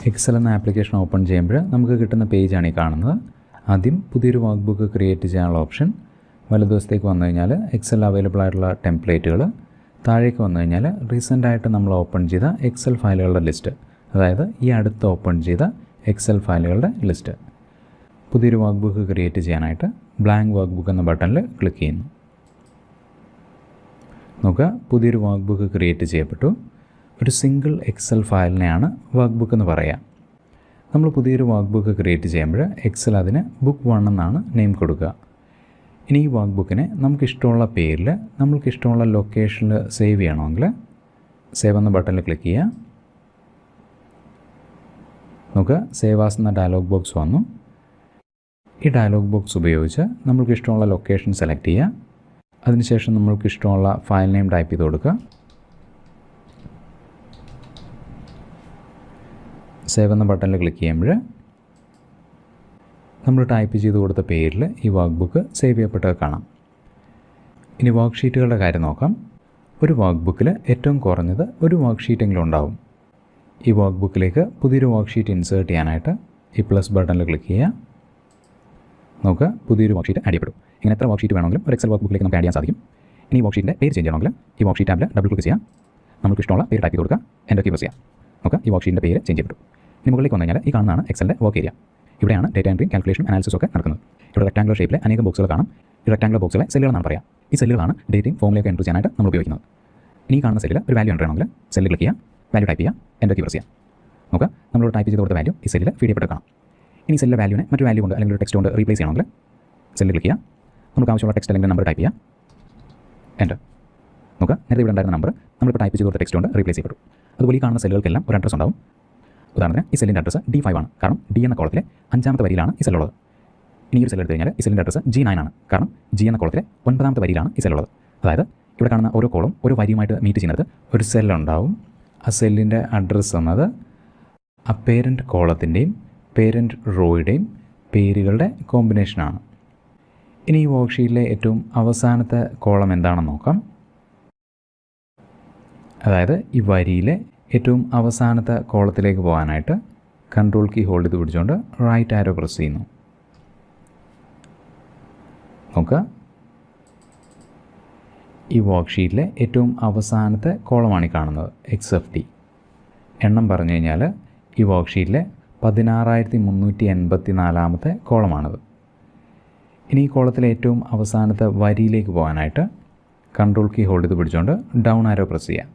Excel എന്ന application open ചെയ്യുമ്പോൾ നമുക്ക് കിട്ടുന്ന പേജാണ് ഈ കാണുന്നത്. ആദ്യം പുതിയൊരു വർക്ക് ബുക്ക് ക്രിയേറ്റ് ചെയ്യാനുള്ള ഓപ്ഷൻ, വലതുവശത്തേക്ക് വന്നു കഴിഞ്ഞാൽ എക്സൽ അവൈലബിൾ ആയിട്ടുള്ള ടെംപ്ലേറ്റുകൾ, താഴേക്ക് വന്നു കഴിഞ്ഞാൽ റീസെൻ്റായിട്ട് നമ്മൾ ഓപ്പൺ ചെയ്ത എക്സൽ ഫയലുകളുടെ ലിസ്റ്റ്, അതായത് ഈ അടുത്ത് ഓപ്പൺ ചെയ്ത എക്സൽ ഫയലുകളുടെ ലിസ്റ്റ്. പുതിയൊരു വർക്ക് ബുക്ക് ക്രിയേറ്റ് ചെയ്യാനായിട്ട് ബ്ലാങ്ക് വർക്ക് ബുക്ക് എന്ന ബട്ടണിൽ ക്ലിക്ക് ചെയ്യുന്നു. നോക്കുക, പുതിയൊരു വർക്ക് ബുക്ക് ക്രിയേറ്റ് ചെയ്യപ്പെട്ടു. ഒരു സിംഗിൾ എക്സൽ ഫയലിനെയാണ് വർക്ക് ബുക്ക് എന്ന് പറയുക. നമ്മൾ പുതിയൊരു വർക്ക് ബുക്ക് ക്രിയേറ്റ് ചെയ്യുമ്പോൾ എക്സൽ അതിന് ബുക്ക് 1 എന്നാണ് നെയിം കൊടുക്കുക. ഇനി ഈ വർക്ക് ബുക്കിനെ നമുക്കിഷ്ടമുള്ള പേരിൽ നമ്മൾക്കിഷ്ടമുള്ള ലൊക്കേഷനിൽ സേവ് ചെയ്യണമെങ്കിൽ സേവ് എന്ന ബട്ടണിൽ ക്ലിക്ക് ചെയ്യുക. നോക്കുക, സേവ് ആസ് എന്ന ഡയലോഗ് ബോക്സ് വന്നു. ഈ ഡയലോഗ് ബോക്സ് ഉപയോഗിച്ച് നമ്മൾക്കിഷ്ടമുള്ള ലൊക്കേഷൻ സെലക്ട് ചെയ്യുക. അതിനുശേഷം നമ്മൾക്കിഷ്ടമുള്ള ഫയൽ നെയിം ടൈപ്പ് ചെയ്ത് കൊടുക്കുക. സേവ് എന്ന ബട്ടണിൽ ക്ലിക്ക് ചെയ്യുമ്പോൾ നമ്മൾ ടൈപ്പ് ചെയ്ത് കൊടുത്ത പേരിൽ ഈ വർക്ക് ബുക്ക് സേവ് ചെയ്യപ്പെട്ടത് കാണാം. ഇനി വർക്ക് ഷീറ്റുകളുടെ കാര്യം നോക്കാം. ഒരു വർക്ക് ബുക്കിൽ ഏറ്റവും കുറഞ്ഞത് ഒരു വർക്ക് ഷീറ്റെങ്കിലും ഉണ്ടാവും. ഈ വർക്ക് ബുക്കിലേക്ക് പുതിയൊരു വർക്ക് ഷീറ്റ് ഇൻസേർട്ട് ചെയ്യാനായിട്ട് ഈ പ്ലസ് ബട്ടണിൽ ക്ലിക്ക് ചെയ്യുക. നമുക്ക് പുതിയൊരു വർക്ക് ഷീറ്റ് ആഡ് ചെയ്യപ്പെടും. ഇങ്ങനെ എത്ര വർക്ക് ഷീറ്റ് വേണമെങ്കിലും ഒരു എക്സൽ വർക്ക് ബുക്കിലേക്ക് നമുക്ക് ആഡ് ചെയ്യാൻ സാധിക്കും. ഇനി ഈ വർക്ക് ഷീറ്റിൻ്റെ പേര് ചേഞ്ച് ചെയ്യണമെങ്കിൽ ഈ വർക്ക് ഷീറ്റ് ടാബിൽ ഡബിൾ ക്ലിക്ക് ചെയ്യാം. നമുക്ക് ഇഷ്ടമുള്ള പേര് ടൈപ്പ് ചെയ്ത് കൊടുക്കുക, എൻ്റർ കീ പ്രസ് ചെയ്യാം. നമുക്ക് ഈ വർക്ക് ഷീറ്റിൻ്റെ പേര് ചേഞ്ച് ചെയ്യപ്പെട്ടു. ഇനി മുകളിലേക്ക് വന്നു കഴിഞ്ഞാൽ ഈ കാണുന്നതാണ് എക്സലിൻ്റെ വർക്ക് ഏരിയ. ഇവിടെയാണ് ഡേറ്റ എൻട്രി, കാൽക്കുലേഷൻ, അനാലിസിസ് ഒക്കെ നടക്കുന്നത്. ഇവിടെ റെക്ടാംഗുലർ ഷേപ്പിലെ അനേകം ബോക്സുകൾ കാണാം. ഈ റെക്ടാംഗുലർ ബോക്സുകളെ സെല്ലുകളാണ് പറയാം. ഈ സെല്ലുകളാണ് ഡേറ്റയും ഫോമിലേക്ക് എൻട്രി ചെയ്യാനായിട്ട് നമ്മൾ ഉപയോഗിക്കുന്നത്. ഇനി കാണുന്ന സെല്ലിൽ ഒരു വാല്യൂ എൻ്റർ ചെയ്യണമെങ്കിൽ സെല്ലിൽ ക്ലിക്ക് ചെയ്യുക, വാല്യൂ ടൈപ്പ് ചെയ്യുക, എൻ്റർ കീ പ്രസ് ചെയ്യാം. നോക്കുക, നമ്മളോട് ടൈപ്പ് ചെയ്ത് കൊടുത്ത വാല്യൂ ഈ സെല്ലിൽ ഫീഡ് ചെയ്യപ്പെട്ട് കാണാം. ഇനി സെല്ലിലെ വാല്യൂനെ മറ്റു വാല്യൂ കൊണ്ട് അല്ലെങ്കിൽ ഒരു ടെക്സ്റ്റ് കൊണ്ട് റീപ്ലേസ് ചെയ്യണമെങ്കിൽ സെല്ലിൽ ക്ലിക്ക് ചെയ്യുക. നമുക്ക് ആവശ്യമുള്ള ടെക്സ്റ്റ് അല്ലെങ്കിൽ നമ്പർ ടൈപ്പ് ചെയ്യുക, എൻ്റർ. നോക്കുക, നേരത്തെ ഇവിടെ ഉണ്ടായിരുന്ന നമ്പർ നമ്മളിപ്പോൾ ടൈപ്പ് ചെയ്ത് കൊടുത്ത ടെക്സ്റ്റ് കൊണ്ട് റീപ്ലേസ് ചെയ്യപ്പെട്ടു. അതുപോലെ ഈ കാണുന്ന സെല്ലുകൾക്കെല്ലാം ഒരു അഡ്രസ് ഉണ്ടാവും. ഉദാഹരണത്തിന് ഈ സെല്ലിൻ്റെ അഡ്രസ് D5 ആണ്, കാരണം D എന്ന കോളത്തിലെ 5ാമത്തെ വരിയിലാണ് ഈ സെല്ലുള്ളത്. ഇനി ഒരു സെൽ എടുത്തു കഴിഞ്ഞാൽ ഈ സെല്ലിൻ്റെ അഡ്രസ് G9 ആണ്, കാരണം G എന്ന കോളത്തിലെ 9ാമത്തെ വരിയിലാണ് ഈ സെല്ലുള്ളത്. അതായത് ഇവിടെ കാണുന്ന ഓരോ കോളം ഓരോ വരിയുമായിട്ട് മീറ്റ് ചെയ്യുന്നത് ഒരു സെല്ലുണ്ടാവും. ആ സെല്ലിൻ്റെ അഡ്രസ്സ് എന്നത് ആ പേരൻറ്റ് കോളത്തിൻ്റെയും പേരൻറ്റ് റോയുടെയും പേരുകളുടെ കോമ്പിനേഷനാണ്. ഇനി ഈ വർക്ക്ഷീറ്റിലെ ഏറ്റവും അവസാനത്തെ കോളം എന്താണെന്ന് നോക്കാം. അതായത് ഈ വരിയിലെ ഏറ്റവും അവസാനത്തെ കോളത്തിലേക്ക് പോകാനായിട്ട് കൺട്രോൾ കീ ഹോൾഡ് ചെയ്ത് പിടിച്ചുകൊണ്ട് റൈറ്റ് ആരോ പ്രസ് ചെയ്യുന്നു. നോക്കുക, ഈ വർക്ക്ഷീറ്റിലെ ഏറ്റവും അവസാനത്തെ കോളമാണ് ഈ കാണുന്നത്, XFT. എണ്ണം പറഞ്ഞു കഴിഞ്ഞാൽ ഈ വർക്ക്ഷീറ്റിലെ 16,384ാമത്തെ കോളമാണിത്. ഇനി ഈ കോളത്തിലെ ഏറ്റവും അവസാനത്തെ വരിയിലേക്ക് പോകാനായിട്ട് കൺട്രോൾ കീ ഹോൾഡ് ചെയ്ത് പിടിച്ചുകൊണ്ട് ഡൗൺ ആരോ പ്രസ് ചെയ്യാം.